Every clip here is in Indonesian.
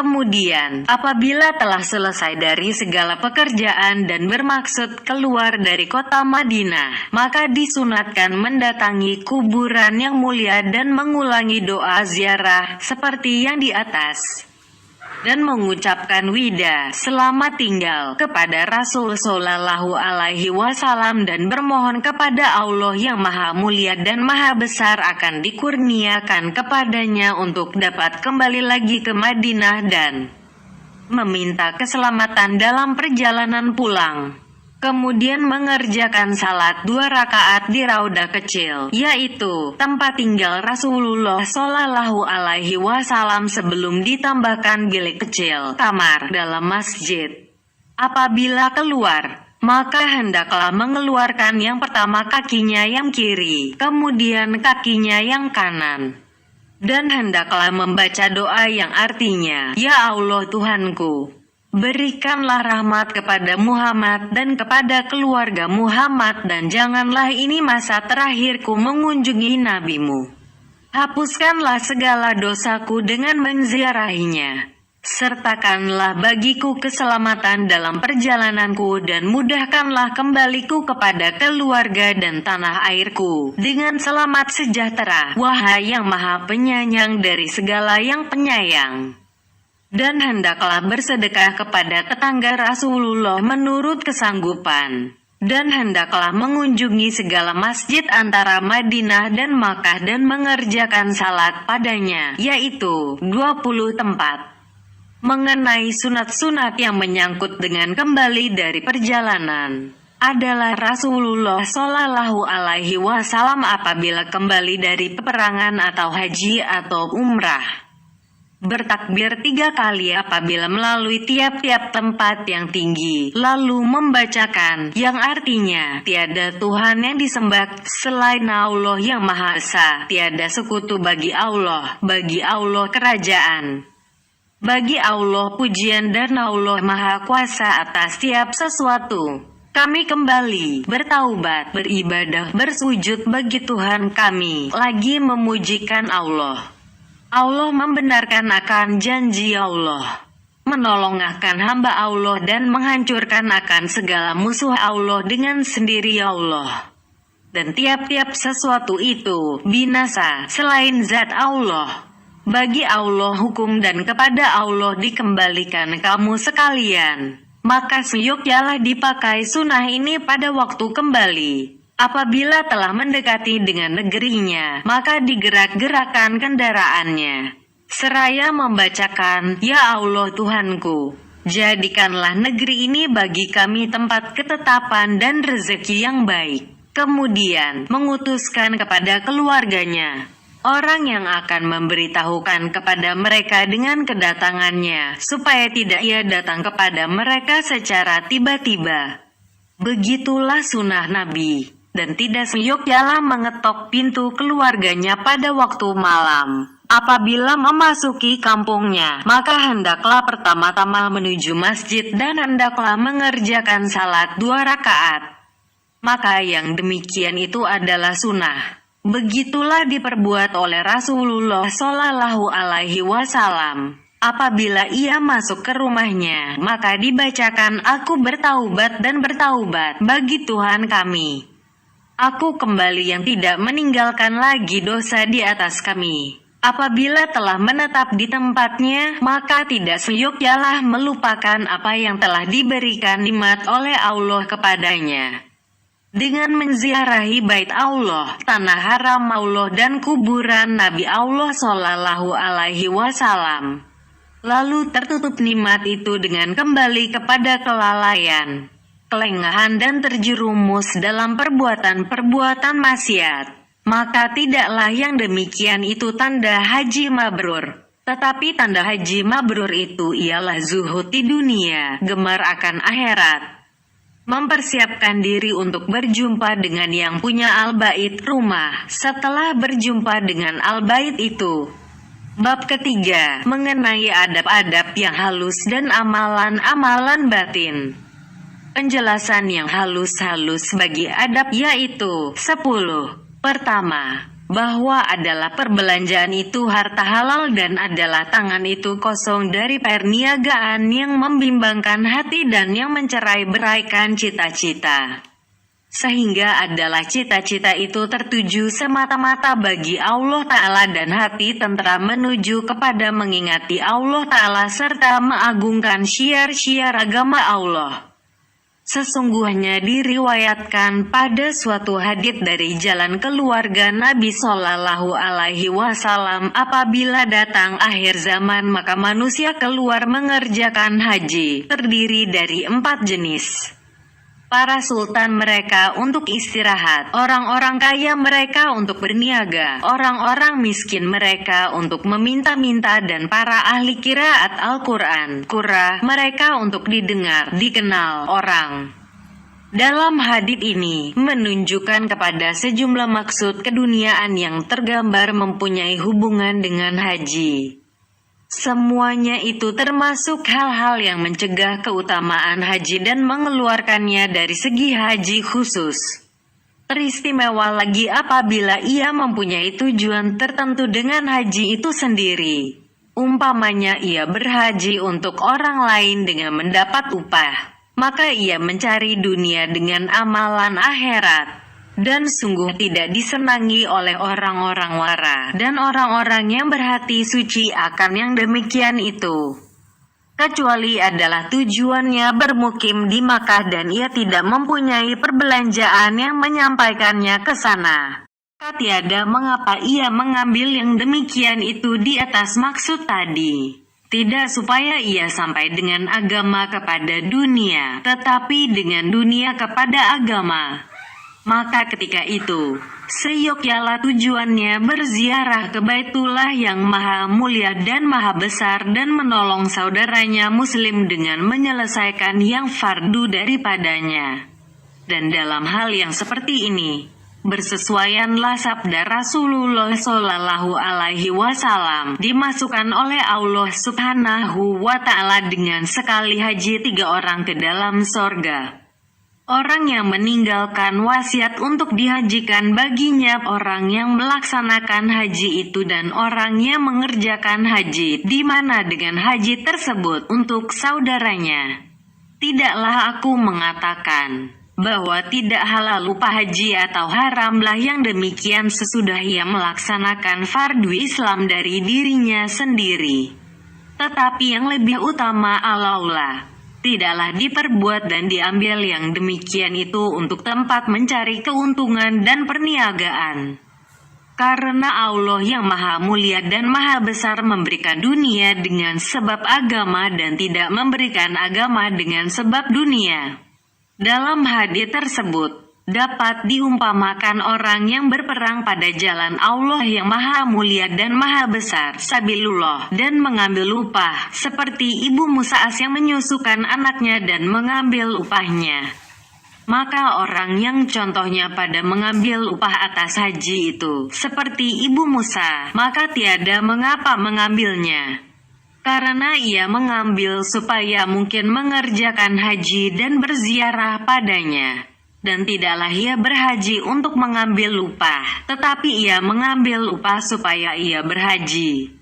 Kemudian, apabila telah selesai dari segala pekerjaan dan bermaksud keluar dari kota Madinah, maka disunatkan mendatangi kuburan yang mulia dan mengulangi doa ziarah seperti yang di atas, dan mengucapkan wida selamat tinggal kepada Rasul Shallallahu Alaihi Wasallam dan bermohon kepada Allah yang Maha Mulia dan Maha Besar akan dikurniakan kepadanya untuk dapat kembali lagi ke Madinah dan meminta keselamatan dalam perjalanan pulang. Kemudian mengerjakan salat 2 rakaat di raudah kecil, yaitu tempat tinggal Rasulullah Shallallahu Alaihi Wasallam sebelum ditambahkan bilik kecil, kamar dalam masjid. Apabila keluar, maka hendaklah mengeluarkan yang pertama kakinya yang kiri, kemudian kakinya yang kanan. Dan hendaklah membaca doa yang artinya, Ya Allah Tuhanku, berikanlah rahmat kepada Muhammad dan kepada keluarga Muhammad, dan janganlah ini masa terakhirku mengunjungi nabimu. Hapuskanlah segala dosaku dengan menziarahinya. Sertakanlah bagiku keselamatan dalam perjalananku dan mudahkanlah kembaliku kepada keluarga dan tanah airku dengan selamat sejahtera, wahai yang Maha Penyayang dari segala yang penyayang. Dan hendaklah bersedekah kepada tetangga Rasulullah menurut kesanggupan. Dan hendaklah mengunjungi segala masjid antara Madinah dan Makkah dan mengerjakan salat padanya, yaitu 20 tempat. Mengenai sunat-sunat yang menyangkut dengan kembali dari perjalanan, adalah Rasulullah Shallallahu Alaihi Wasallam apabila kembali dari peperangan atau haji atau umrah, bertakbir 3 kali apabila melalui tiap-tiap tempat yang tinggi, lalu membacakan yang artinya, tiada Tuhan yang disembah selain Allah yang Maha Esa, tiada sekutu bagi Allah kerajaan. Bagi Allah pujian dan Allah Maha Kuasa atas tiap sesuatu. Kami kembali, bertaubat, beribadah, bersujud bagi Tuhan kami, lagi memujikan Allah. Allah membenarkan akan janji Allah, menolong akan hamba Allah dan menghancurkan akan segala musuh Allah dengan sendiri Allah. Dan tiap-tiap sesuatu itu binasa selain zat Allah. Bagi Allah hukum dan kepada Allah dikembalikan kamu sekalian. Maka seyogyanya dipakai sunnah ini pada waktu kembali. Apabila telah mendekati dengan negerinya, maka digerak-gerakan kendaraannya, seraya membacakan, Ya Allah Tuhanku, jadikanlah negeri ini bagi kami tempat ketetapan dan rezeki yang baik. Kemudian mengutuskan kepada keluarganya orang yang akan memberitahukan kepada mereka dengan kedatangannya, supaya tidak ia datang kepada mereka secara tiba-tiba. Begitulah sunnah Nabi, dan tidak seyogyanya mengetok pintu keluarganya pada waktu malam. Apabila memasuki kampungnya, maka hendaklah pertama-tama menuju masjid dan hendaklah mengerjakan salat 2 rakaat. Maka yang demikian itu adalah sunnah. Begitulah diperbuat oleh Rasulullah Shallallahu Alaihi Wasallam. Apabila ia masuk ke rumahnya, maka dibacakan, Aku bertaubat dan bertaubat bagi Tuhan kami. Aku kembali yang tidak meninggalkan lagi dosa di atas kami. Apabila telah menetap di tempatnya, maka tidak seyogyanya melupakan apa yang telah diberikan nikmat oleh Allah kepadanya. Dengan menziarahi bait Allah, tanah haram Allah dan kuburan Nabi Allah Shallallahu Alaihi Wasallam. Lalu tertutup nikmat itu dengan kembali kepada kelalaian, kelengahan dan terjerumus dalam perbuatan-perbuatan maksiat. Maka tidaklah yang demikian itu tanda haji mabrur. Tetapi tanda haji mabrur itu ialah zuhud di dunia, gemar akan akhirat, mempersiapkan diri untuk berjumpa dengan yang punya al-bait rumah setelah berjumpa dengan al-bait itu. Bab ketiga, mengenai adab-adab yang halus dan amalan-amalan batin. Penjelasan yang halus-halus bagi adab yaitu 10. Pertama, bahwa adalah perbelanjaan itu harta halal dan adalah tangan itu kosong dari perniagaan yang membimbangkan hati dan yang mencerai-beraikan cita-cita. Sehingga adalah cita-cita itu tertuju semata-mata bagi Allah Ta'ala dan hati tentram menuju kepada mengingati Allah Ta'ala serta mengagungkan syiar-syiar agama Allah. Sesungguhnya diriwayatkan pada suatu hadits dari jalan keluarga Nabi Shallallahu Alaihi Wasallam, apabila datang akhir zaman maka manusia keluar mengerjakan haji, terdiri dari 4 jenis. Para sultan mereka untuk istirahat, orang-orang kaya mereka untuk berniaga, orang-orang miskin mereka untuk meminta-minta, dan para ahli qiraat Al-Quran, qurra, mereka untuk didengar, dikenal orang. Dalam hadits ini, menunjukkan kepada sejumlah maksud keduniaan yang tergambar mempunyai hubungan dengan haji. Semuanya itu termasuk hal-hal yang mencegah keutamaan haji dan mengeluarkannya dari segi haji khusus. Teristimewa lagi apabila ia mempunyai tujuan tertentu dengan haji itu sendiri. Umpamanya ia berhaji untuk orang lain dengan mendapat upah, maka ia mencari dunia dengan amalan akhirat. Dan sungguh tidak disenangi oleh orang-orang wara dan orang-orang yang berhati suci akan yang demikian itu. Kecuali adalah tujuannya bermukim di Makkah dan ia tidak mempunyai perbelanjaan yang menyampaikannya ke sana. Tiada mengapa ia mengambil yang demikian itu di atas maksud tadi. Tidak supaya ia sampai dengan agama kepada dunia, tetapi dengan dunia kepada agama. Maka ketika itu, seyogyanya tujuannya berziarah ke Baitullah yang maha mulia dan maha besar dan menolong saudaranya muslim dengan menyelesaikan yang fardu daripadanya. Dan dalam hal yang seperti ini, bersesuaianlah sabda Rasulullah Shallallahu Alaihi Wasallam, dimasukkan oleh Allah Subhanahu wa Ta'ala dengan sekali haji 3 orang ke dalam sorga. Orang yang meninggalkan wasiat untuk dihajikan baginya, orang yang melaksanakan haji itu, dan orang yang mengerjakan haji di mana dengan haji tersebut untuk saudaranya. Tidaklah aku mengatakan bahwa tidak halal upah haji atau haramlah yang demikian sesudah ia melaksanakan fardu Islam dari dirinya sendiri. Tetapi yang lebih utama Allah, tidaklah diperbuat dan diambil yang demikian itu untuk tempat mencari keuntungan dan perniagaan. Karena Allah yang maha mulia dan maha besar memberikan dunia dengan sebab agama dan tidak memberikan agama dengan sebab dunia. Dalam hadits tersebut, dapat diumpamakan orang yang berperang pada jalan Allah yang maha mulia dan maha besar sabilullah dan mengambil upah, seperti ibu Musa yang menyusukan anaknya dan mengambil upahnya. Maka orang yang contohnya pada mengambil upah atas haji itu seperti ibu Musa, maka tiada mengapa mengambilnya. Karena ia mengambil supaya mungkin mengerjakan haji dan berziarah padanya. Dan tidaklah ia berhaji untuk mengambil upah, tetapi ia mengambil upah supaya ia berhaji.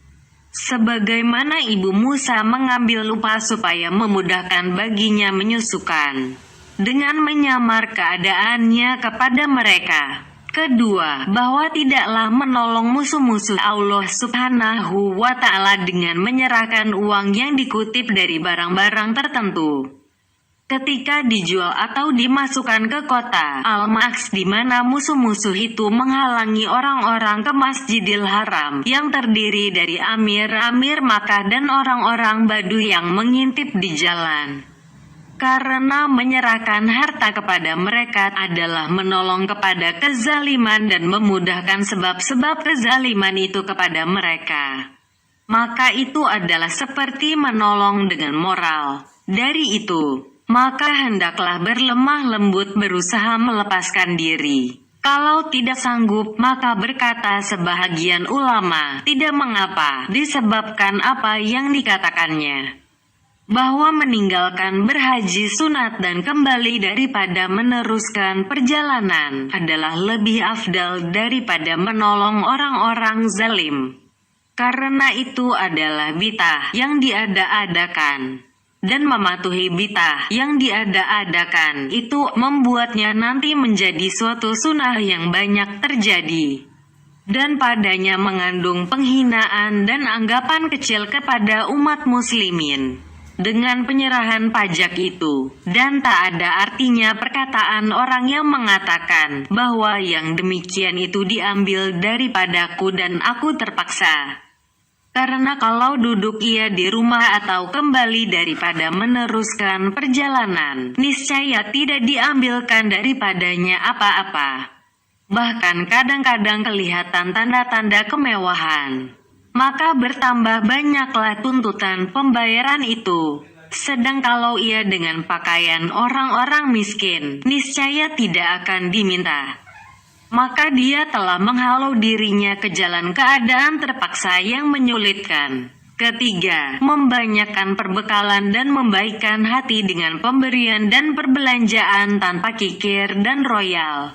Sebagaimana ibu Musa mengambil upah supaya memudahkan baginya menyusukan, dengan menyamar keadaannya kepada mereka. Kedua, bahwa tidaklah menolong musuh-musuh Allah Subhanahu wa Ta'ala dengan menyerahkan uang yang dikutip dari barang-barang tertentu. Ketika dijual atau dimasukkan ke kota Al-Maks di mana musuh-musuh itu menghalangi orang-orang ke Masjidil Haram yang terdiri dari amir-amir Makkah dan orang-orang Badu yang mengintip di jalan. Karena menyerahkan harta kepada mereka adalah menolong kepada kezaliman dan memudahkan sebab-sebab kezaliman itu kepada mereka. Maka itu adalah seperti menolong dengan moral. Dari itu, maka hendaklah berlemah lembut berusaha melepaskan diri. Kalau tidak sanggup, maka berkata sebahagian ulama, tidak mengapa, disebabkan apa yang dikatakannya. bahwa meninggalkan berhaji sunat dan kembali daripada meneruskan perjalanan adalah lebih afdal daripada menolong orang-orang zalim. Karena itu adalah bid'ah yang diada-adakan. Dan mematuhi bid'ah yang diada-adakan itu membuatnya nanti menjadi suatu sunnah yang banyak terjadi. Dan padanya mengandung penghinaan dan anggapan kecil kepada umat muslimin. Dengan penyerahan pajak itu, dan tak ada artinya perkataan orang yang mengatakan bahwa yang demikian itu diambil daripadaku dan aku terpaksa. Karena kalau duduk ia di rumah atau kembali daripada meneruskan perjalanan, niscaya tidak diambilkan daripadanya apa-apa. Bahkan kadang-kadang kelihatan tanda-tanda kemewahan. Maka bertambah banyaklah tuntutan pembayaran itu. Sedang kalau ia dengan pakaian orang-orang miskin, niscaya tidak akan diminta. Maka dia telah menghalau dirinya ke jalan keadaan terpaksa yang menyulitkan. Ketiga, membanyakkan perbekalan dan membaikkan hati dengan pemberian dan perbelanjaan tanpa kikir dan royal.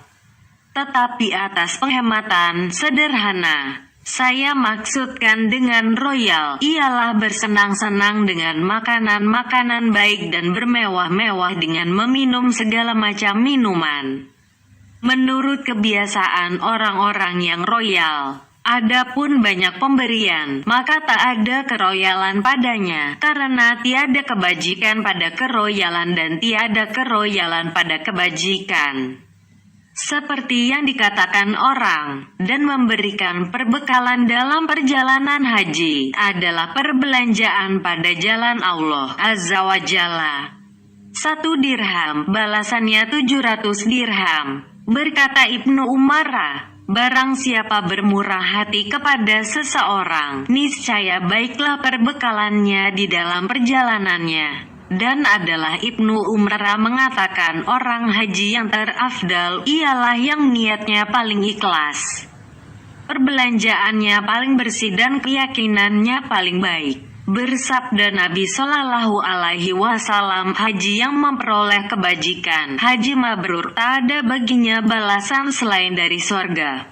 Tetapi atas penghematan sederhana. Saya maksudkan dengan royal, ialah bersenang-senang dengan makanan-makanan baik dan bermewah-mewah dengan meminum segala macam minuman. Menurut kebiasaan orang-orang yang royal, adapun banyak pemberian, maka tak ada keroyalan padanya, karena tiada kebajikan pada keroyalan dan tiada keroyalan pada kebajikan. Seperti yang dikatakan orang, dan memberikan perbekalan dalam perjalanan haji adalah perbelanjaan pada jalan Allah Azza wa Jalla. 1 dirham, balasannya 700 dirham. Berkata Ibnu Umar, barang siapa bermurah hati kepada seseorang, niscaya baiklah perbekalannya di dalam perjalanannya. Dan adalah Ibnu Umar mengatakan orang haji yang terafdal ialah yang niatnya paling ikhlas, perbelanjaannya paling bersih dan keyakinannya paling baik. Bersabda Nabi Shallallahu Alaihi Wasallam, haji yang memperoleh kebajikan, haji mabrur, tak ada baginya balasan selain dari sorga.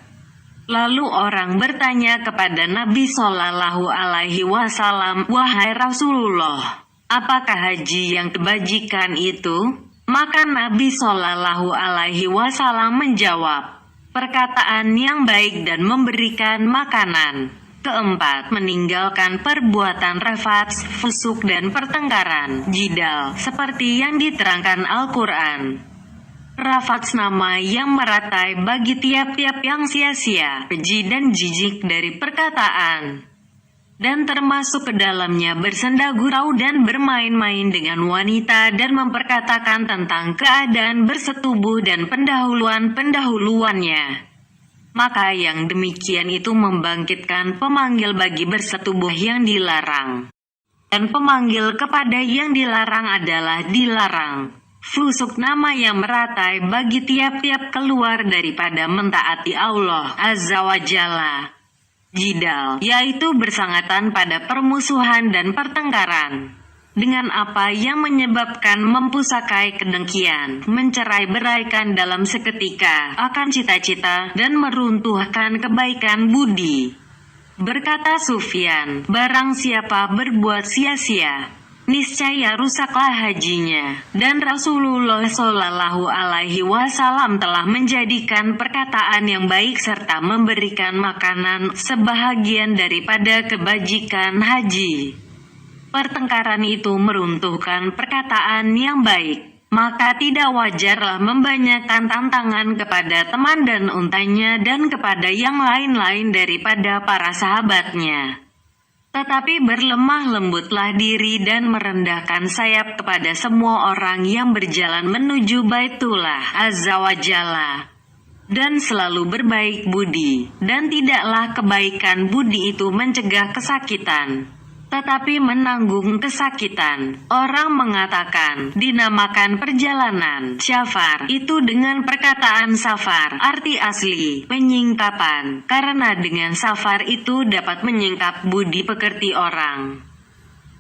Lalu orang bertanya kepada Nabi Shallallahu Alaihi Wasallam, wahai Rasulullah, apakah haji yang kebajikan itu? Maka Nabi Shallallahu Alaihi Wasallam menjawab, perkataan yang baik dan memberikan makanan. Keempat, meninggalkan perbuatan rafats, fusuk dan pertengkaran, jidal, seperti yang diterangkan Al-Quran. Rafats nama yang meratai bagi tiap-tiap yang sia-sia, keji dan jijik dari perkataan. Dan termasuk ke dalamnya bersenda gurau dan bermain-main dengan wanita dan memperkatakan tentang keadaan bersetubuh dan pendahuluan-pendahuluannya. Maka yang demikian itu membangkitkan pemanggil bagi bersetubuh yang dilarang. Dan pemanggil kepada yang dilarang adalah dilarang. Fusuk nama yang meratai bagi tiap-tiap keluar daripada mentaati Allah Azza wa Jalla. Jidal, yaitu bersangatan pada permusuhan dan pertengkaran. Dengan apa yang menyebabkan mempusakai kedengkian, mencerai-beraikan dalam seketika akan cita-cita dan meruntuhkan kebaikan budi. Berkata Sufyan, barang siapa berbuat sia-sia, niscaya rusaklah hajinya. Dan Rasulullah Shallallahu Alaihi Wasallam telah menjadikan perkataan yang baik serta memberikan makanan sebahagian daripada kebajikan haji. Pertengkaran itu meruntuhkan perkataan yang baik. Maka tidak wajarlah membanyakkan tantangan kepada teman dan untanya dan kepada yang lain-lain daripada para sahabatnya. Tetapi berlemah lembutlah diri dan merendahkan sayap kepada semua orang yang berjalan menuju Baitullah Azza wa Jalla. Dan selalu berbaik budi, dan tidaklah kebaikan budi itu mencegah kesakitan, tetapi menanggung kesakitan. Orang mengatakan, dinamakan perjalanan syafar itu dengan perkataan safar, arti asli, penyingkapan, karena dengan safar itu dapat menyingkap budi pekerti orang.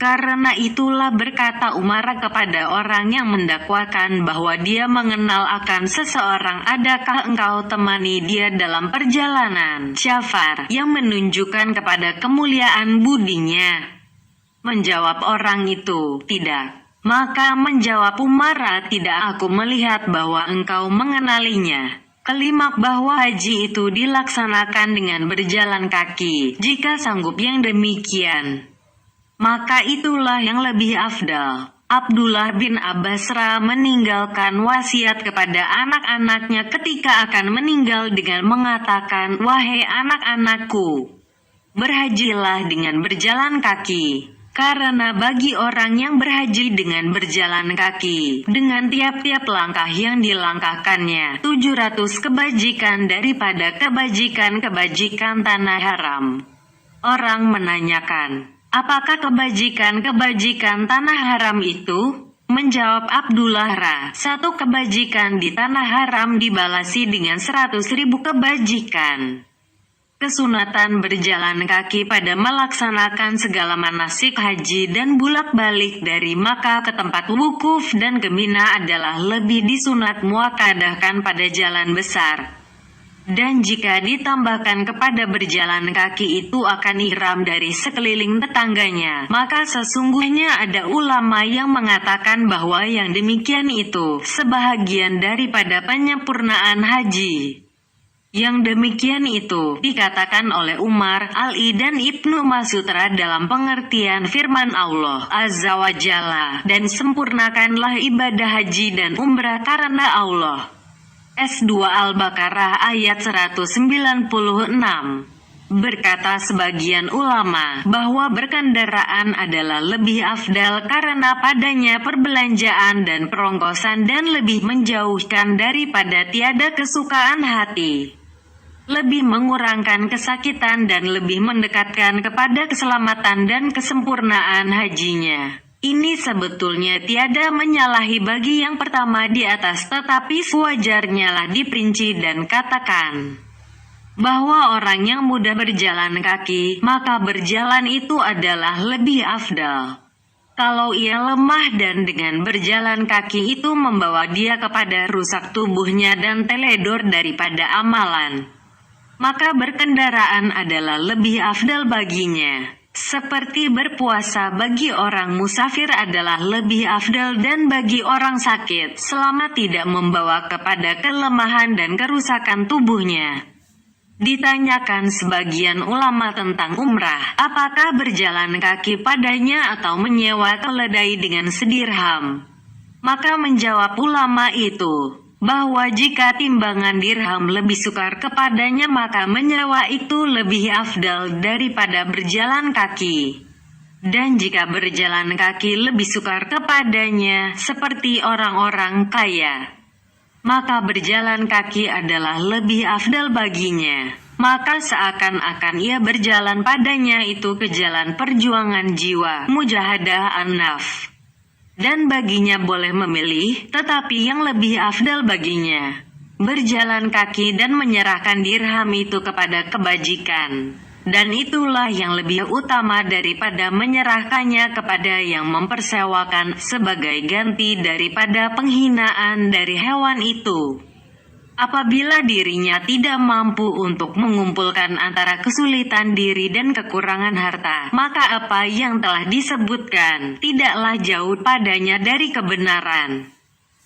Karena itulah berkata Umar kepada orang yang mendakwakan bahwa dia mengenal akan seseorang, adakah engkau temani dia dalam perjalanan safar yang menunjukkan kepada kemuliaan budinya? Menjawab orang itu, tidak. Maka menjawab Umar, tidak, aku melihat bahwa engkau mengenalinya. Kelima, bahwa haji itu dilaksanakan dengan berjalan kaki. Jika sanggup yang demikian, maka itulah yang lebih afdal. Abdullah bin Abbas meninggalkan wasiat kepada anak-anaknya ketika akan meninggal dengan mengatakan, wahai anak-anakku, berhajilah dengan berjalan kaki. Karena bagi orang yang berhaji dengan berjalan kaki, dengan tiap-tiap langkah yang dilangkahkannya, 700 kebajikan daripada kebajikan-kebajikan tanah haram. Orang menanyakan, apakah kebajikan-kebajikan tanah haram itu? Menjawab Abdullah, satu kebajikan di tanah haram dibalasi dengan 100.000 kebajikan. Kesunatan berjalan kaki pada melaksanakan segala manasik haji dan bolak-balik dari Makkah ke tempat wukuf dan ke Mina adalah lebih disunat muakadahkan pada jalan besar. Dan jika ditambahkan kepada berjalan kaki itu akan ihram dari sekeliling tetangganya, maka sesungguhnya ada ulama yang mengatakan bahwa yang demikian itu sebahagian daripada penyempurnaan haji. Yang demikian itu dikatakan oleh Umar, Ali dan Ibnu Mas'ud dalam pengertian firman Allah Azza wa Jalla, dan sempurnakanlah ibadah haji dan umrah karena Allah. S2 Al-Baqarah ayat 196. Berkata sebagian ulama bahwa berkendaraan adalah lebih afdal karena padanya perbelanjaan dan perongkosan dan lebih menjauhkan daripada tiada kesukaan hati, lebih mengurangkan kesakitan dan lebih mendekatkan kepada keselamatan dan kesempurnaan hajinya. Ini sebetulnya tiada menyalahi bagi yang pertama di atas, tetapi sewajarnya lah diperinci dan katakan bahwa orang yang mudah berjalan kaki, maka berjalan itu adalah lebih afdal. Kalau ia lemah dan dengan berjalan kaki itu membawa dia kepada rusak tubuhnya dan teledor daripada amalan, maka berkendaraan adalah lebih afdal baginya. Seperti berpuasa bagi orang musafir adalah lebih afdal dan bagi orang sakit, selama tidak membawa kepada kelemahan dan kerusakan tubuhnya. Ditanyakan sebagian ulama tentang umrah, apakah berjalan kaki padanya atau menyewa keledai dengan sedirham? Maka menjawab ulama itu bahwa jika timbangan dirham lebih sukar kepadanya, maka menyewa itu lebih afdal daripada berjalan kaki. Dan jika berjalan kaki lebih sukar kepadanya, seperti orang-orang kaya, maka berjalan kaki adalah lebih afdal baginya. Maka seakan-akan ia berjalan padanya itu ke jalan perjuangan jiwa, mujahadah an-nafs. Dan baginya boleh memilih, tetapi yang lebih afdal baginya berjalan kaki dan menyerahkan dirham itu kepada kebajikan. Dan itulah yang lebih utama daripada menyerahkannya kepada yang mempersewakan sebagai ganti daripada penghinaan dari hewan itu. Apabila dirinya tidak mampu untuk mengumpulkan antara kesulitan diri dan kekurangan harta, maka apa yang telah disebutkan tidaklah jauh padanya dari kebenaran.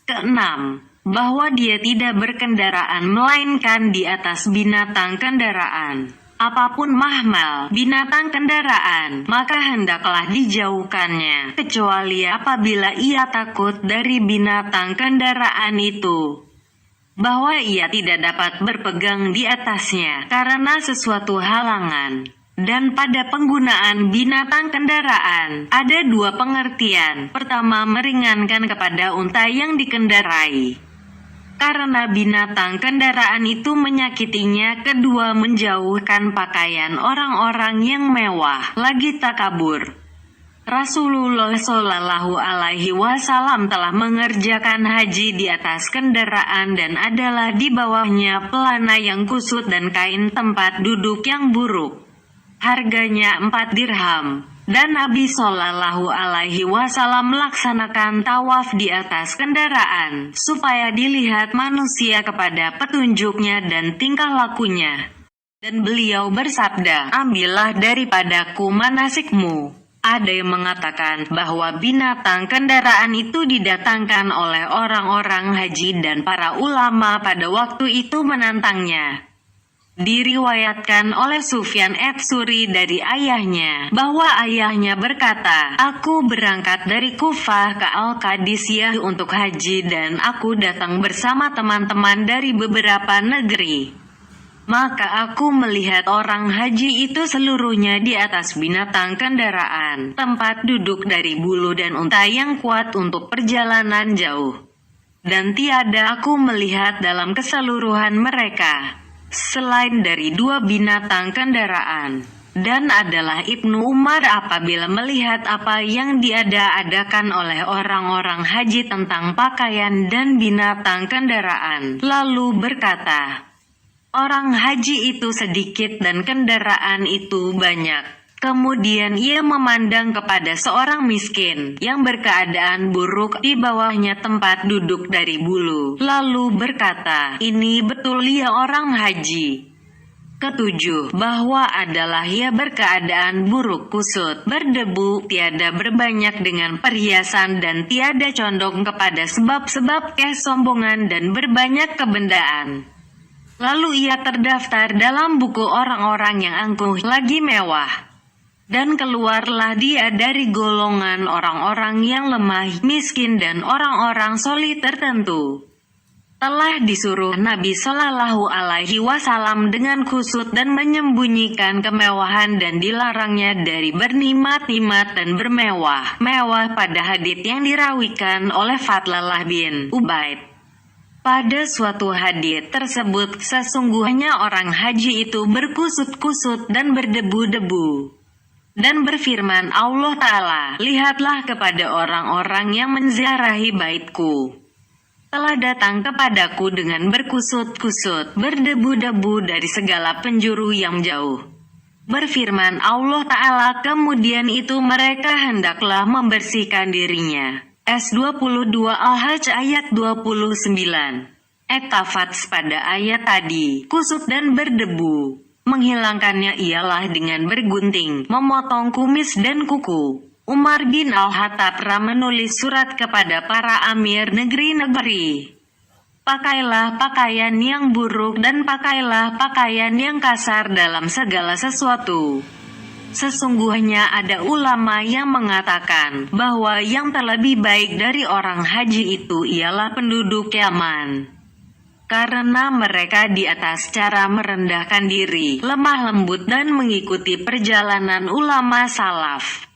Keenam, bahwa dia tidak berkendaraan melainkan di atas binatang kendaraan. Apapun mahmal binatang kendaraan, maka hendaklah dijauhkannya, kecuali apabila ia takut dari binatang kendaraan itu, bahwa ia tidak dapat berpegang di atasnya karena sesuatu halangan. Dan pada penggunaan binatang kendaraan, ada dua pengertian. Pertama, meringankan kepada unta yang dikendarai, karena binatang kendaraan itu menyakitinya. Kedua, menjauhkan pakaian orang-orang yang mewah, lagi takabur. Rasulullah Shallallahu Alaihi Wasallam telah mengerjakan haji di atas kendaraan dan adalah di bawahnya pelana yang kusut dan kain tempat duduk yang buruk. Harganya 4 dirham. Dan Nabi Shallallahu Alaihi Wasallam melaksanakan tawaf di atas kendaraan, supaya dilihat manusia kepada petunjuknya dan tingkah lakunya. Dan beliau bersabda, ambillah daripadaku manasikmu. Ada yang mengatakan bahwa binatang kendaraan itu didatangkan oleh orang-orang haji dan para ulama pada waktu itu menantangnya. Diriwayatkan oleh Sufyan ats-Tsuri dari ayahnya, bahwa ayahnya berkata, aku berangkat dari Kufah ke Al-Qadisiyah untuk haji dan aku datang bersama teman-teman dari beberapa negeri. Maka aku melihat orang haji itu seluruhnya di atas binatang kendaraan, tempat duduk dari bulu dan unta yang kuat untuk perjalanan jauh. Dan tiada aku melihat dalam keseluruhan mereka selain dari 2 binatang kendaraan. Dan adalah Ibnu Umar apabila melihat apa yang diada-adakan oleh orang-orang haji tentang pakaian dan binatang kendaraan, lalu berkata, orang haji itu sedikit dan kendaraan itu banyak. Kemudian ia memandang kepada seorang miskin yang berkeadaan buruk di bawahnya tempat duduk dari bulu, lalu berkata, ini betul ia orang haji. Ketujuh, bahwa adalah ia berkeadaan buruk, kusut, berdebu, tiada berbanyak dengan perhiasan dan tiada condong kepada sebab-sebab kesombongan dan berbanyak kebendaan. Lalu ia terdaftar dalam buku orang-orang yang angkuh lagi mewah. Dan keluarlah dia dari golongan orang-orang yang lemah, miskin dan orang-orang soli tertentu. Telah disuruh Nabi Shallallahu Alaihi Wasallam dengan kusut dan menyembunyikan kemewahan dan dilarangnya dari bernimat-nimat dan bermewah-mewah pada hadits yang dirawikan oleh Fadlallah bin Ubaid. Pada suatu hadits tersebut, sesungguhnya orang haji itu berkusut-kusut dan berdebu-debu. Dan berfirman Allah Ta'ala, lihatlah kepada orang-orang yang menziarahi baitku. Telah datang kepadaku dengan berkusut-kusut, berdebu-debu dari segala penjuru yang jauh. Berfirman Allah Ta'ala, kemudian itu mereka hendaklah membersihkan dirinya. S22 Al-Hajj ayat 29. Ektafats pada ayat tadi, kusut dan berdebu. Menghilangkannya ialah dengan bergunting, memotong kumis dan kuku. Umar bin Al-Khattab pernah menulis surat kepada para amir negeri-negeri. Pakailah pakaian yang buruk dan pakailah pakaian yang kasar dalam segala sesuatu. Sesungguhnya ada ulama yang mengatakan bahwa yang terlebih baik dari orang haji itu ialah penduduk Yaman. Karena mereka di atas cara merendahkan diri, lemah lembut dan mengikuti perjalanan ulama salaf.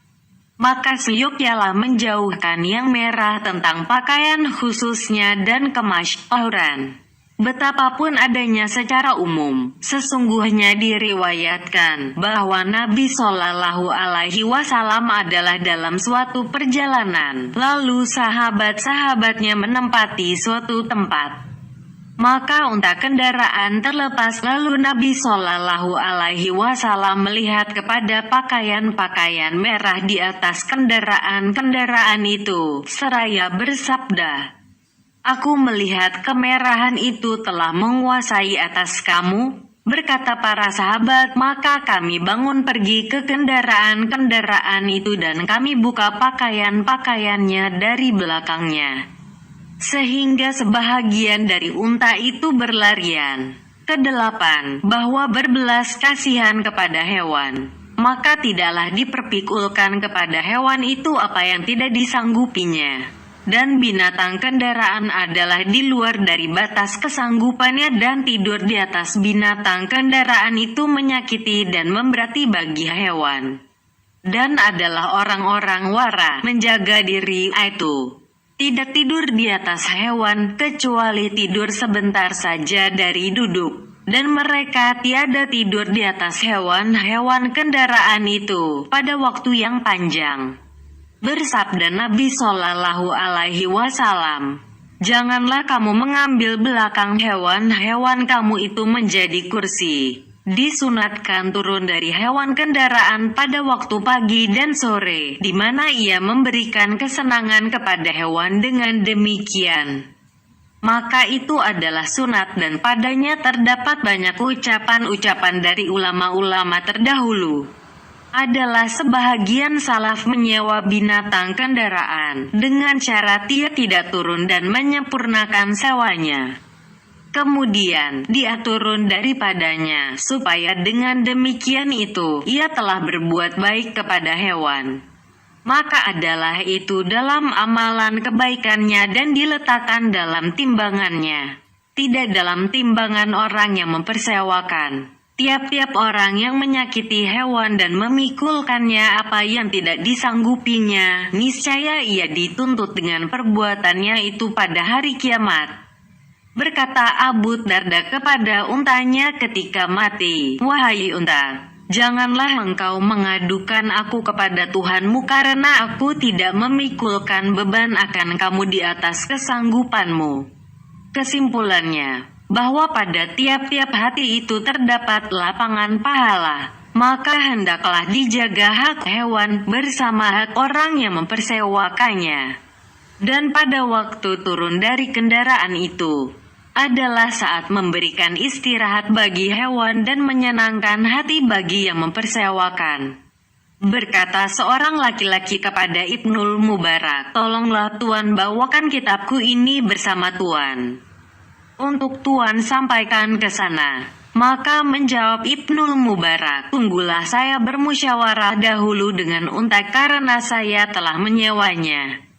Maka seyogyanya menjauhkan yang merah tentang pakaian khususnya dan kemasyhuran. Betapapun adanya secara umum, sesungguhnya diriwayatkan bahwa Nabi Shallallahu Alaihi Wasallam adalah dalam suatu perjalanan, lalu sahabat-sahabatnya menempati suatu tempat. Maka unta kendaraan terlepas, lalu Nabi Shallallahu Alaihi Wasallam melihat kepada pakaian-pakaian merah di atas kendaraan-kendaraan itu, seraya bersabda, aku melihat kemerahan itu telah menguasai atas kamu. Berkata para sahabat, maka kami bangun pergi ke kendaraan-kendaraan itu dan kami buka pakaian-pakaiannya dari belakangnya. Sehingga sebahagian dari unta itu berlarian. Kedelapan, bahwa berbelas kasihan kepada hewan. Maka tidaklah diperpikulkan kepada hewan itu apa yang tidak disanggupinya. Dan binatang kendaraan adalah di luar dari batas kesanggupannya dan tidur di atas binatang kendaraan itu menyakiti dan memberati bagi hewan. Dan adalah orang-orang wara menjaga diri itu. Tidak tidur di atas hewan, kecuali tidur sebentar saja dari duduk. Dan mereka tiada tidur di atas hewan-hewan kendaraan itu, pada waktu yang panjang. Bersabda Nabi Shallallahu Alaihi Wasallam, janganlah kamu mengambil belakang hewan-hewan kamu itu menjadi kursi. disunatkan turun dari hewan kendaraan pada waktu pagi dan sore, di mana ia memberikan kesenangan kepada hewan dengan demikian. Maka itu adalah sunat dan padanya terdapat banyak ucapan-ucapan dari ulama-ulama terdahulu. Adalah sebahagian salaf menyewa binatang kendaraan dengan cara dia tidak turun dan menyempurnakan sewanya. Kemudian dia turun daripadanya, supaya dengan demikian itu ia telah berbuat baik kepada hewan. Maka adalah itu dalam amalan kebaikannya dan diletakkan dalam timbangannya, tidak dalam timbangan orang yang mempersewakan. Tiap-tiap orang yang menyakiti hewan dan memikulkannya apa yang tidak disanggupinya, niscaya ia dituntut dengan perbuatannya itu pada hari kiamat. Berkata Abu Darda kepada untanya ketika mati, "Wahai unta, janganlah engkau mengadukan aku kepada Tuhanmu karena aku tidak memikulkan beban akan kamu di atas kesanggupanmu." Kesimpulannya, bahwa pada tiap-tiap hati itu terdapat lapangan pahala, maka hendaklah dijaga hak hewan bersama hak orang yang mempersewakannya. Dan pada waktu turun dari kendaraan itu, adalah saat memberikan istirahat bagi hewan dan menyenangkan hati bagi yang mempersewakan. Berkata seorang laki-laki kepada Ibnul Mubarak, "Tolonglah Tuan bawakan kitabku ini bersama Tuan, untuk Tuan sampaikan ke sana." Maka menjawab Ibnul Mubarak, "Tunggulah saya bermusyawarah dahulu dengan unta karena saya telah menyewanya."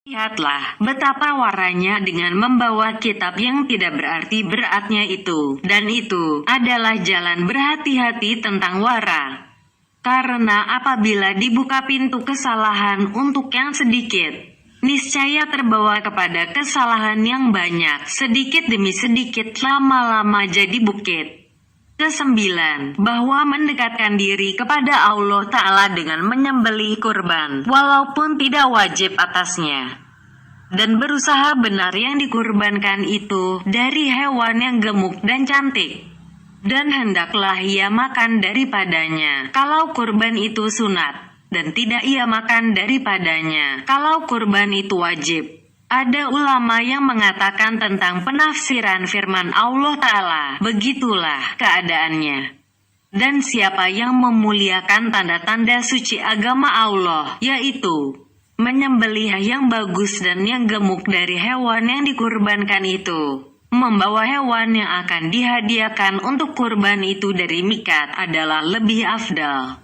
Lihatlah betapa waranya dengan membawa kitab yang tidak berarti beratnya itu, dan itu adalah jalan berhati-hati tentang wara. Karena apabila dibuka pintu kesalahan untuk yang sedikit, niscaya terbawa kepada kesalahan yang banyak, sedikit demi sedikit lama-lama jadi bukit. Kesembilan, bahwa mendekatkan diri kepada Allah Ta'ala dengan menyembelih kurban, walaupun tidak wajib atasnya, dan berusaha benar yang dikurbankan itu dari hewan yang gemuk dan cantik. Dan hendaklah ia makan daripadanya kalau kurban itu sunat, dan tidak ia makan daripadanya kalau kurban itu wajib. Ada ulama yang mengatakan tentang penafsiran firman Allah Ta'ala, begitulah keadaannya. Dan siapa yang memuliakan tanda-tanda suci agama Allah, yaitu menyembelih yang bagus dan yang gemuk dari hewan yang dikurbankan itu, membawa hewan yang akan dihadiahkan untuk kurban itu dari mikat adalah lebih afdal,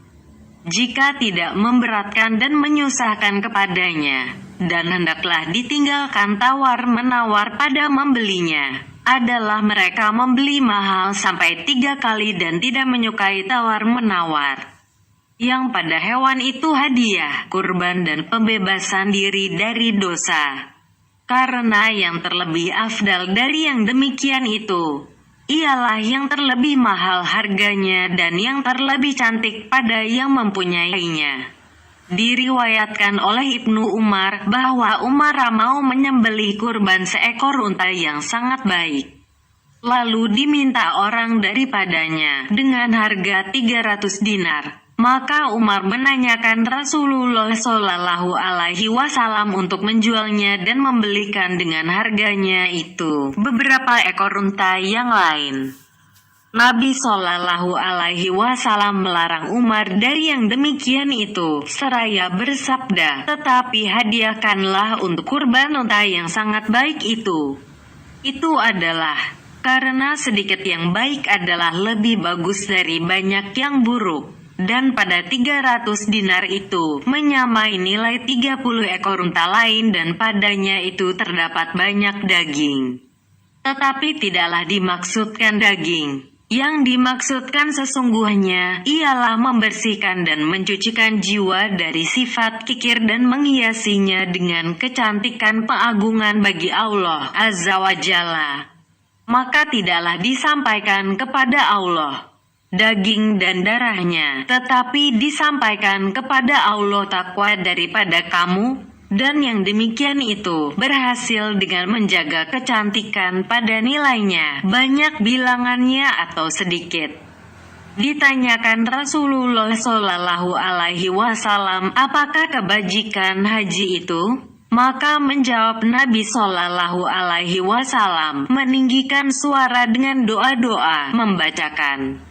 jika tidak memberatkan dan menyusahkan kepadanya. Dan hendaklah ditinggalkan tawar-menawar pada membelinya. Adalah mereka membeli mahal sampai 3 kali dan tidak menyukai tawar-menawar, yang pada hewan itu hadiah, kurban dan pembebasan diri dari dosa. Karena yang terlebih afdal dari yang demikian itu, ialah yang terlebih mahal harganya dan yang terlebih cantik pada yang mempunyainya. Diriwayatkan oleh Ibnu Umar bahwa Umar mau menyembelih kurban seekor unta yang sangat baik. Lalu diminta orang daripadanya dengan harga 300 dinar. Maka Umar menanyakan Rasulullah Shallallahu Alaihi Wasallam untuk menjualnya dan membelikan dengan harganya itu beberapa ekor unta yang lain. Nabi Shallallahu Alaihi Wasallam melarang Umar dari yang demikian itu, seraya bersabda, "Tetapi hadiahkanlah untuk kurban unta yang sangat baik itu." Itu adalah karena sedikit yang baik adalah lebih bagus dari banyak yang buruk. Dan pada 300 dinar itu menyamai nilai 30 ekor unta lain dan padanya itu terdapat banyak daging. Tetapi tidaklah dimaksudkan daging. Yang dimaksudkan sesungguhnya ialah membersihkan dan mencucikan jiwa dari sifat kikir dan menghiasinya dengan kecantikan pengagungan bagi Allah Azza wa Jalla. Maka tidaklah disampaikan kepada Allah daging dan darahnya, tetapi disampaikan kepada Allah takwa daripada kamu. Dan yang demikian itu berhasil dengan menjaga kecantikan pada nilainya, banyak bilangannya atau sedikit. Ditanyakan Rasulullah Shallallahu Alaihi Wasallam, apakah kebajikan haji itu? Maka menjawab Nabi Shallallahu Alaihi Wasallam, meninggikan suara dengan doa-doa, membacakan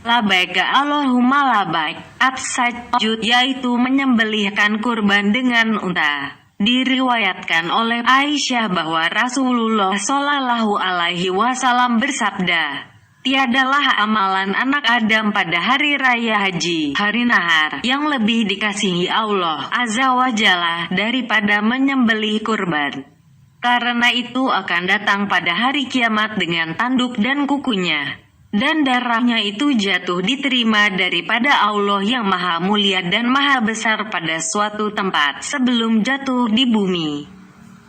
Labaik Allahumma labaik, at-sajud, yaitu menyembelihkan kurban dengan unta. Diriwayatkan oleh Aisyah bahwa Rasulullah Shallallahu Alaihi Wasallam bersabda, tiadalah amalan anak Adam pada hari raya haji, hari nahar, yang lebih dikasihi Allah Azza wa Jalla daripada menyembelih kurban. Karena itu akan datang pada hari kiamat dengan tanduk dan kukunya, dan darahnya itu jatuh diterima daripada Allah yang maha mulia dan maha besar pada suatu tempat sebelum jatuh di bumi.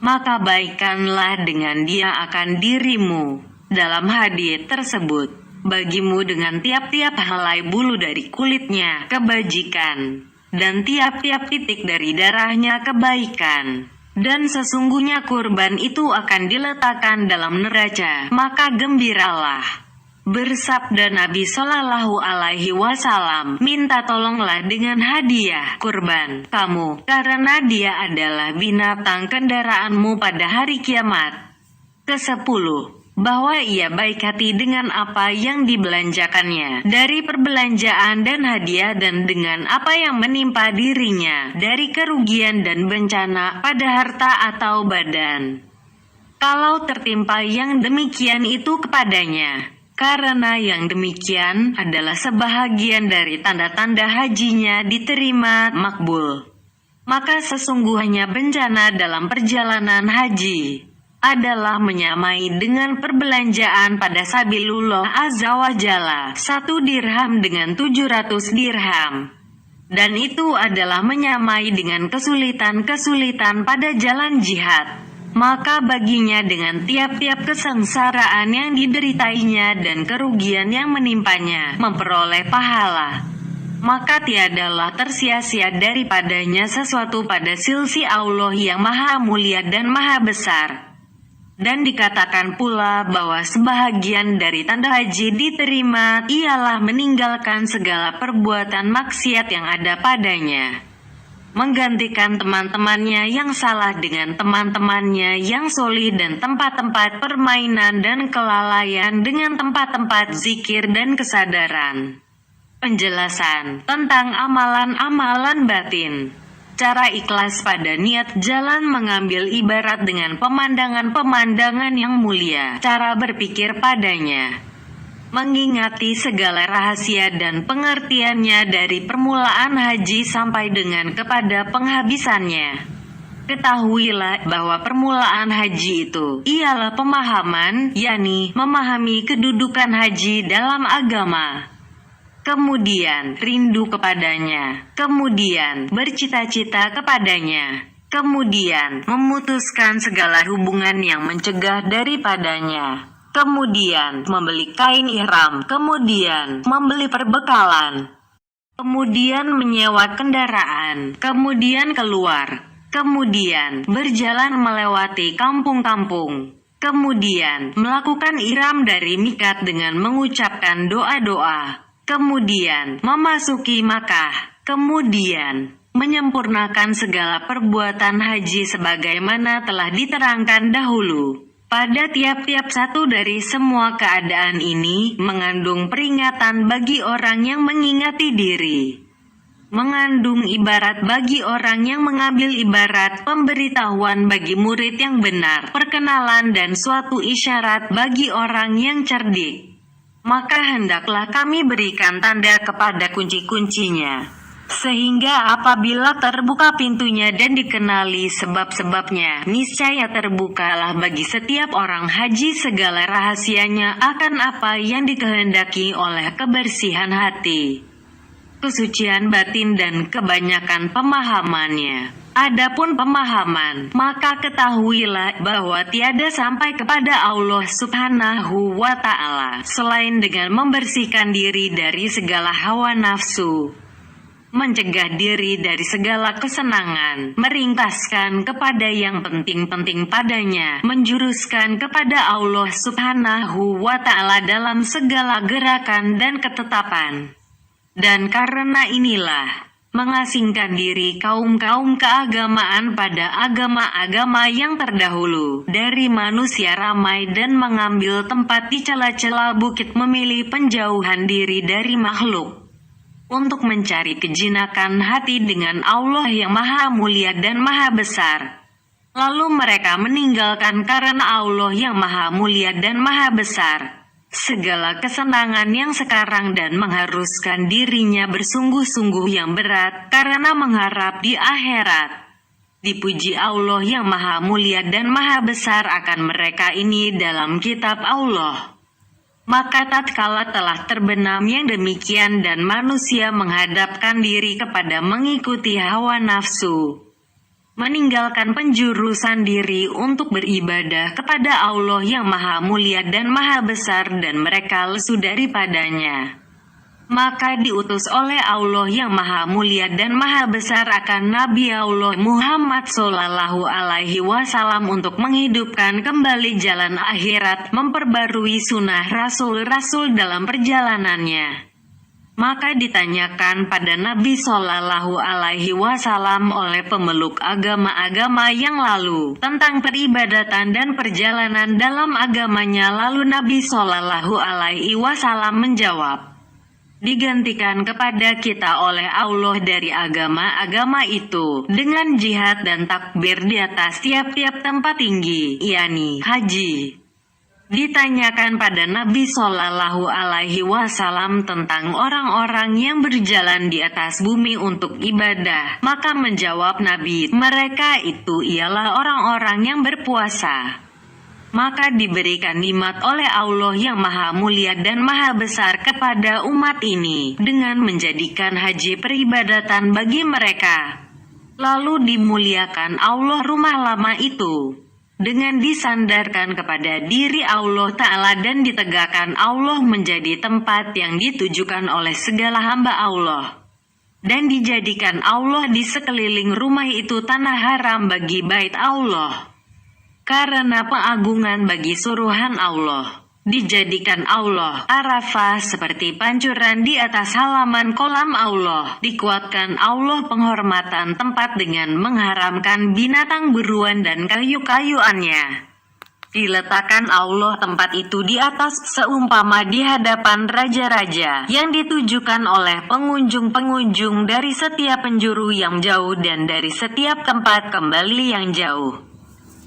Maka baikkanlah dengan dia akan dirimu. Dalam hadits tersebut, bagimu dengan tiap-tiap helai bulu dari kulitnya kebajikan, dan tiap-tiap titik dari darahnya kebaikan. Dan sesungguhnya kurban itu akan diletakkan dalam neraca, maka gembiralah. Bersabda Nabi Shallallahu Alaihi Wasallam, minta tolonglah dengan hadiah kurban kamu, karena dia adalah binatang kendaraanmu pada hari kiamat. Ke-10. Bahwa ia baik hati dengan apa yang dibelanjakannya dari perbelanjaan dan hadiah, dan dengan apa yang menimpa dirinya dari kerugian dan bencana pada harta atau badan, kalau tertimpa yang demikian itu kepadanya. Karena yang demikian adalah sebahagian dari tanda-tanda hajinya diterima makbul. Maka sesungguhnya bencana dalam perjalanan haji adalah menyamai dengan perbelanjaan pada sabilullah Azza wa Jalla 1 dirham dengan 700 dirham. Dan itu adalah menyamai dengan kesulitan-kesulitan pada jalan jihad. Maka baginya dengan tiap-tiap kesengsaraan yang dideritainya dan kerugian yang menimpanya memperoleh pahala. Maka tiadalah tersia-sia daripadanya sesuatu pada sisi Allah yang maha mulia dan maha besar. Dan dikatakan pula bahwa sebahagian dari tanda haji diterima ialah meninggalkan segala perbuatan maksiat yang ada padanya, menggantikan teman-temannya yang salah dengan teman-temannya yang solih, dan tempat-tempat permainan dan kelalaian dengan tempat-tempat zikir dan kesadaran. Penjelasan tentang amalan-amalan batin. Cara ikhlas pada niat jalan mengambil ibarat dengan pemandangan-pemandangan yang mulia. Cara berpikir padanya mengingati segala rahasia dan pengertiannya dari permulaan haji sampai dengan kepada penghabisannya. Ketahuilah bahwa permulaan haji itu ialah pemahaman, yakni memahami kedudukan haji dalam agama. Kemudian rindu kepadanya, kemudian bercita-cita kepadanya, kemudian memutuskan segala hubungan yang mencegah daripadanya, kemudian membeli kain ihram, kemudian membeli perbekalan, kemudian menyewa kendaraan, kemudian keluar, kemudian berjalan melewati kampung-kampung, kemudian melakukan ihram dari mikat dengan mengucapkan doa-doa, kemudian memasuki Makkah, kemudian menyempurnakan segala perbuatan haji sebagaimana telah diterangkan dahulu. Pada tiap-tiap satu dari semua keadaan ini mengandung peringatan bagi orang yang mengingati diri, mengandung ibarat bagi orang yang mengambil ibarat, pemberitahuan bagi murid yang benar, perkenalan dan suatu isyarat bagi orang yang cerdik. Maka hendaklah kami berikan tanda kepada kunci-kuncinya, sehingga apabila terbuka pintunya dan dikenali sebab-sebabnya, niscaya terbukalah bagi setiap orang haji segala rahasianya akan apa yang dikehendaki oleh kebersihan hati, kesucian batin dan kebanyakan pemahamannya. Adapun pemahaman, maka ketahuilah bahwa tiada sampai kepada Allah Subhanahu wa Ta'ala selain dengan membersihkan diri dari segala hawa nafsu, mencegah diri dari segala kesenangan, meringkaskan kepada yang penting-penting padanya, menjuruskan kepada Allah Subhanahu wa Ta'ala dalam segala gerakan dan ketetapan. Dan karena inilah, mengasingkan diri kaum-kaum keagamaan pada agama-agama yang terdahulu dari manusia ramai dan mengambil tempat di celah-celah bukit, memilih penjauhan diri dari makhluk untuk mencari kejinakan hati dengan Allah yang Maha Mulia dan Maha Besar. Lalu mereka meninggalkan karena Allah yang Maha Mulia dan Maha Besar segala kesenangan yang sekarang dan mengharuskan dirinya bersungguh-sungguh yang berat karena mengharap di akhirat. Dipuji Allah yang Maha Mulia dan Maha Besar akan mereka ini dalam kitab Allah. Maka tatkala telah terbenam yang demikian dan manusia menghadapkan diri kepada mengikuti hawa nafsu, meninggalkan penjurusan diri untuk beribadah kepada Allah yang Maha Mulia dan Maha Besar dan mereka lesu daripadanya, maka diutus oleh Allah yang Maha Mulia dan Maha Besar akan Nabi Allah Muhammad Sallallahu Alaihi Wasallam untuk menghidupkan kembali jalan akhirat, memperbarui sunnah Rasul-Rasul dalam perjalanannya. Maka ditanyakan pada Nabi Sallallahu Alaihi Wasallam oleh pemeluk agama-agama yang lalu tentang peribadatan dan perjalanan dalam agamanya, lalu Nabi Sallallahu Alaihi Wasallam menjawab, digantikan kepada kita oleh Allah dari agama-agama itu dengan jihad dan takbir di atas tiap-tiap tempat tinggi, yakni haji. Ditanyakan pada Nabi Shallallahu Alaihi Wasallam tentang orang-orang yang berjalan di atas bumi untuk ibadah, maka menjawab Nabi, mereka itu ialah orang-orang yang berpuasa. Maka diberikan nikmat oleh Allah yang Maha Mulia dan Maha Besar kepada umat ini dengan menjadikan haji peribadatan bagi mereka. Lalu dimuliakan Allah rumah lama itu dengan disandarkan kepada diri Allah Ta'ala dan ditegakkan Allah menjadi tempat yang ditujukan oleh segala hamba Allah. Dan dijadikan Allah di sekeliling rumah itu tanah haram bagi bait Allah. Karena pengagungan bagi suruhan Allah, dijadikan Allah Arafah seperti pancuran di atas halaman kolam Allah. Dikuatkan Allah penghormatan tempat dengan mengharamkan binatang buruan dan kayu-kayuannya. Diletakkan Allah tempat itu di atas seumpama di hadapan raja-raja yang ditujukan oleh pengunjung-pengunjung dari setiap penjuru yang jauh dan dari setiap tempat kembali yang jauh.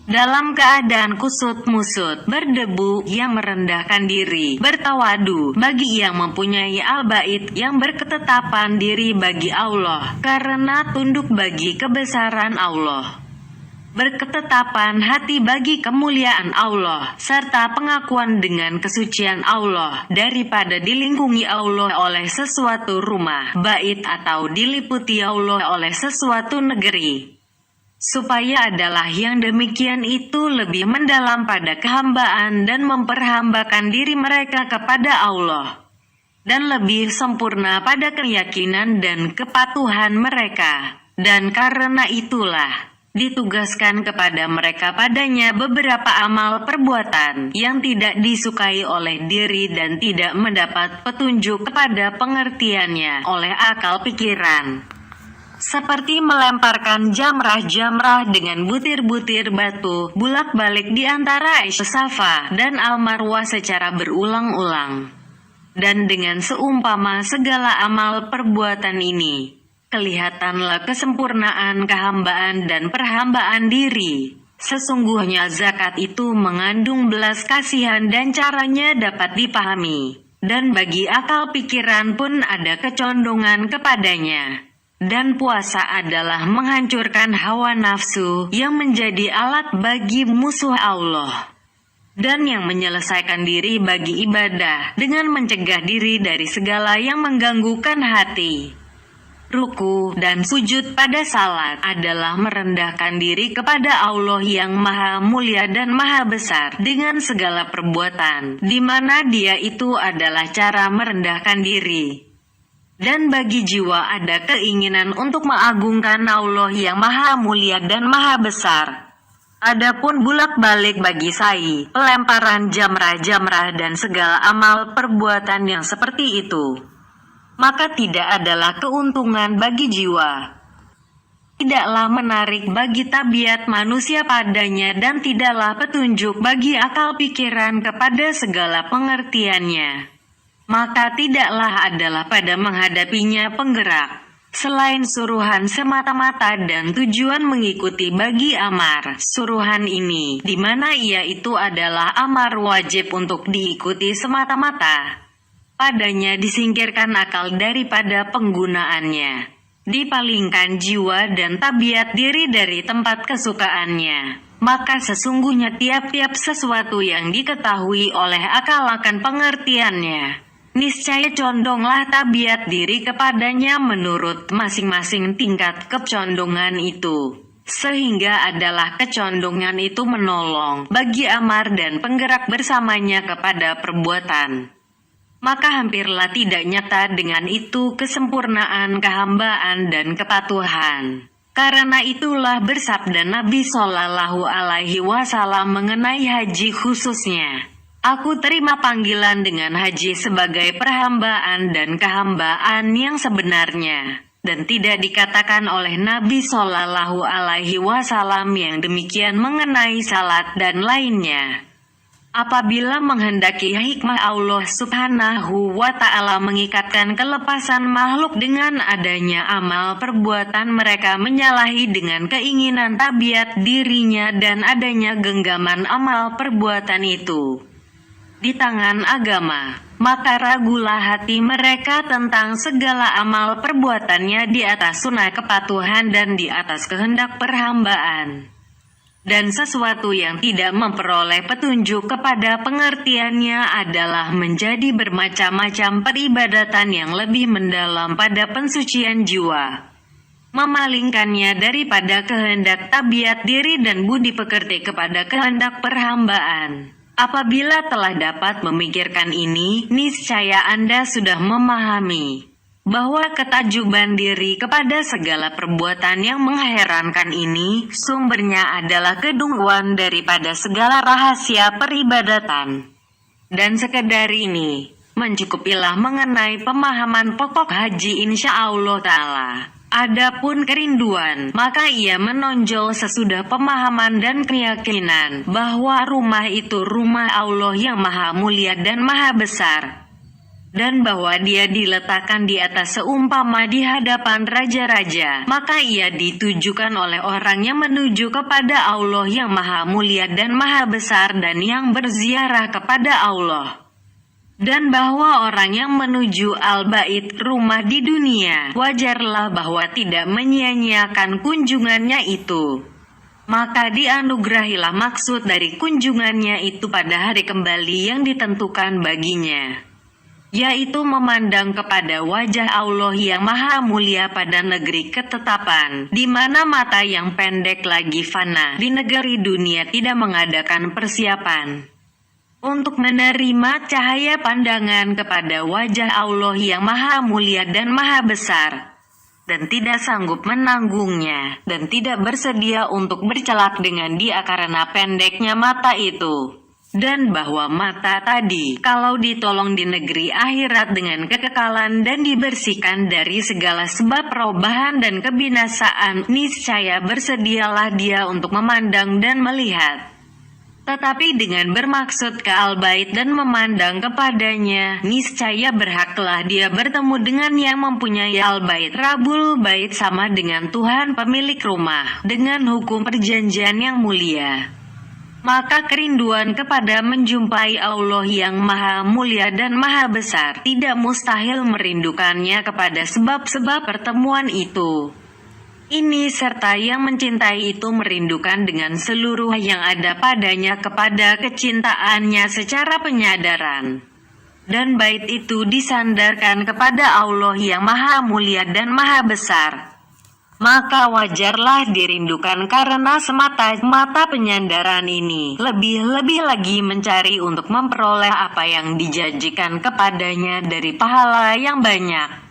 Dalam keadaan kusut musut, berdebu, yang merendahkan diri, bertawadu, bagi yang mempunyai al-bait, yang berketetapan diri bagi Allah, karena tunduk bagi kebesaran Allah, berketetapan hati bagi kemuliaan Allah, serta pengakuan dengan kesucian Allah, daripada dilingkungi Allah oleh sesuatu rumah, bait atau diliputi Allah oleh sesuatu negeri. Supaya adalah yang demikian itu lebih mendalam pada kehambaan dan memperhambakan diri mereka kepada Allah, dan lebih sempurna pada keyakinan dan kepatuhan mereka. Dan karena itulah ditugaskan kepada mereka padanya beberapa amal perbuatan yang tidak disukai oleh diri dan tidak mendapat petunjuk kepada pengertiannya oleh akal pikiran. Seperti melemparkan jamrah-jamrah dengan butir-butir batu bulak-balik di antara Safa dan Al-Marwah secara berulang-ulang. Dan dengan seumpama segala amal perbuatan ini, kelihatanlah kesempurnaan kehambaan dan perhambaan diri. Sesungguhnya zakat itu mengandung belas kasihan dan caranya dapat dipahami, dan bagi akal pikiran pun ada kecondongan kepadanya. Dan puasa adalah menghancurkan hawa nafsu yang menjadi alat bagi musuh Allah, dan yang menyelesaikan diri bagi ibadah dengan mencegah diri dari segala yang mengganggukan hati. Ruku dan sujud pada salat adalah merendahkan diri kepada Allah yang Maha Mulia dan Maha Besar dengan segala perbuatan, di mana Dia itu adalah cara merendahkan diri. Dan bagi jiwa ada keinginan untuk mengagungkan Allah yang maha mulia dan maha besar. Adapun bulak-balik bagi sa'i, pelemparan jamrah-jamrah dan segala amal perbuatan yang seperti itu, maka tidak adalah keuntungan bagi jiwa. Tidaklah menarik bagi tabiat manusia padanya dan tidaklah petunjuk bagi akal pikiran kepada segala pengertiannya. Maka tidaklah adalah pada menghadapinya penggerak, selain suruhan semata-mata dan tujuan mengikuti bagi amar. Suruhan ini, di mana ia itu adalah amar wajib untuk diikuti semata-mata. Padanya disingkirkan akal daripada penggunaannya. Dipalingkan jiwa dan tabiat diri dari tempat kesukaannya. Maka sesungguhnya tiap-tiap sesuatu yang diketahui oleh akal akan pengertiannya, niscaya condonglah tabiat diri kepadanya menurut masing-masing tingkat kecondongan itu. Sehingga adalah kecondongan itu menolong bagi amar dan penggerak bersamanya kepada perbuatan. Maka hampirlah tidak nyata dengan itu kesempurnaan kehambaan dan kepatuhan. Karena itulah bersabda Nabi Shallallahu Alaihi Wasallam mengenai haji khususnya, "Aku terima panggilan dengan haji sebagai perhambaan dan kehambaan yang sebenarnya." Dan tidak dikatakan oleh Nabi Shallallahu Alaihi Wasallam yang demikian mengenai salat dan lainnya. Apabila menghendaki hikmah Allah Subhanahu wa Ta'ala mengikatkan kelepasan makhluk dengan adanya amal perbuatan, mereka menyalahi dengan keinginan tabiat dirinya dan adanya genggaman amal perbuatan itu di tangan agama, maka ragulah hati mereka tentang segala amal perbuatannya di atas sunnah kepatuhan dan di atas kehendak perhambaan. Dan sesuatu yang tidak memperoleh petunjuk kepada pengertiannya adalah menjadi bermacam-macam peribadatan yang lebih mendalam pada pensucian jiwa, memalingkannya daripada kehendak tabiat diri dan budi pekerti kepada kehendak perhambaan. Apabila telah dapat memikirkan ini, niscaya Anda sudah memahami bahwa ketajuban diri kepada segala perbuatan yang mengherankan ini sumbernya adalah kedunguan daripada segala rahasia peribadatan. Dan sekedar ini mencukupilah mengenai pemahaman pokok haji insya Allah Ta'ala. Adapun kerinduan, maka ia menonjol sesudah pemahaman dan keyakinan bahwa rumah itu rumah Allah yang maha mulia dan maha besar, dan bahwa dia diletakkan di atas seumpama di hadapan raja-raja, maka ia ditujukan oleh orang yang menuju kepada Allah yang maha mulia dan maha besar dan yang berziarah kepada Allah. Dan bahwa orang yang menuju al-bait rumah di dunia, wajarlah bahwa tidak menyia-nyiakan kunjungannya itu. Maka dianugerahilah maksud dari kunjungannya itu pada hari kembali yang ditentukan baginya, yaitu memandang kepada wajah Allah yang maha mulia pada negeri ketetapan, di mana mata yang pendek lagi fana di negeri dunia tidak mengadakan persiapan untuk menerima cahaya pandangan kepada wajah Allah yang maha mulia dan maha besar, dan tidak sanggup menanggungnya, dan tidak bersedia untuk bercelak dengan dia karena pendeknya mata itu. Dan bahwa mata tadi, kalau ditolong di negeri akhirat dengan kekekalan dan dibersihkan dari segala sebab perubahan dan kebinasaan, niscaya bersedialah dia untuk memandang dan melihat. Tetapi dengan bermaksud ke al-bait dan memandang kepadanya, niscaya berhaklah dia bertemu dengan yang mempunyai al-bait. Rabul bait sama dengan Tuhan pemilik rumah, dengan hukum perjanjian yang mulia. Maka kerinduan kepada menjumpai Allah yang maha mulia dan maha besar tidak mustahil merindukannya kepada sebab-sebab pertemuan itu. Ini serta yang mencintai itu merindukan dengan seluruh yang ada padanya kepada kecintaannya secara penyadaran. Dan bait itu disandarkan kepada Allah yang maha mulia dan maha besar, maka wajarlah dirindukan karena semata-mata penyandaran ini. Lebih-lebih lagi mencari untuk memperoleh apa yang dijanjikan kepadanya dari pahala yang banyak.